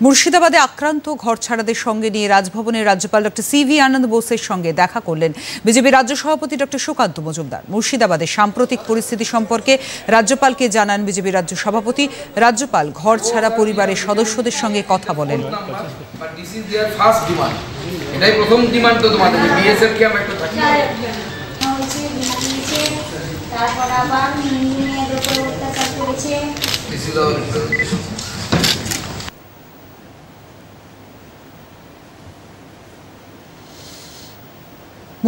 মুর্শিদাবাদে আক্রান্ত ঘরছাড়াদের সঙ্গে নিয়ে রাজভবনের রাজ্যপাল ডক্টর সিভি আনন্দ বোসের সঙ্গে দেখা করলেন বিজেপি রাজ্য সভাপতি ডক্টর সুকান্ত মজুমদার। মুর্শিদাবাদের সাম্প্রতিক পরিস্থিতি সম্পর্কে রাজ্যপালকে জানান বিজেপি রাজ্য সভাপতি। রাজ্যপাল ঘরছাড়া পরিবারের সদস্যদের সঙ্গে কথা বলেন।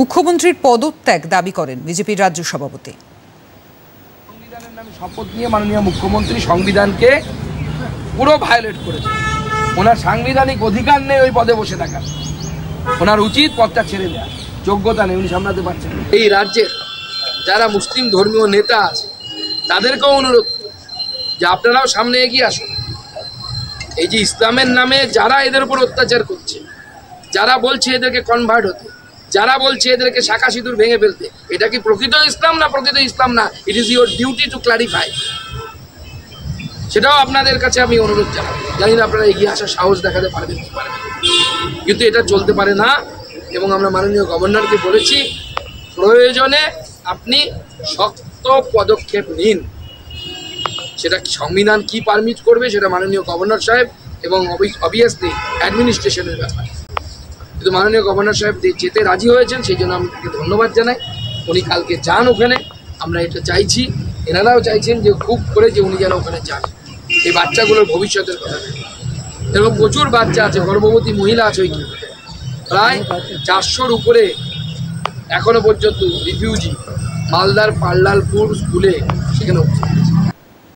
মুখ্যমন্ত্রীর পদত্যাগ দাবি করেন বিজেপির রাজ্য সভাপতি। সংবিধানের নামে শপথ নিয়ে মাননীয় মুখ্যমন্ত্রী সংবিধানকে পুরো ভায়োলেট করেছে। ওনার সাংবিধানিক অধিকার নেই ওই পদে বসে থাকার। ওনার উচিত পদটা ছেড়ে দেওয়া, যোগ্যতা নেই, উনি সামলাতে পারছেন। এই রাজ্যের যারা মুসলিম ধর্মীয় নেতা আছে তাদেরকেও অনুরোধ যে আপনারাও সামনে এগিয়ে আসুন। এই যে ইসলামের নামে যারা এদের উপর অত্যাচার করছে, যারা বলছে এদেরকে কনভার্ট হতে, যারা বলছে এদেরকে শাখা সিঁদুর ভেঙে ফেলতে, এটা কি প্রকৃত ইসলাম না প্রকৃত ইসলাম না? It is your duty to clarify. সেটাও আপনাদের কাছে আমি অনুরোধ জানাবো। জানি না আপনারা এগিয়ে আসার সাহস দেখাতে পারবেন কি পারবেন, কিন্তু এটা চলতে পারে না। এবং আমরা মাননীয় গভর্নরকে বলেছি প্রয়োজনে আপনি শক্ত পদক্ষেপ নিন। সেটা সংবিধান কি পারমিট করবে সেটা মাননীয় গভর্নর সাহেব এবং অবভিয়াসলি অ্যাডমিনিস্ট্রেশনের ব্যাপার। কিন্তু মাননীয় গভর্নর সাহেব যেতে রাজি হয়েছেন, সেই জন্য আমি তাকে ধন্যবাদ জানাই। উনি কালকে যান ওখানে, আমরা এটা চাইছি, এনারাও চাইছেন যে খুব করে যে উনি যেন ওখানে যান। এই বাচ্চাগুলোর ভবিষ্যতের কথা ভেবে। এরকম প্রচুর বাচ্চা আছে, গর্ভবতী মহিলা আছে ওই প্রায় 400-র উপরে এখনো পর্যন্ত রিফিউজি মালদার পাল্লালপুর স্কুলে সেখানে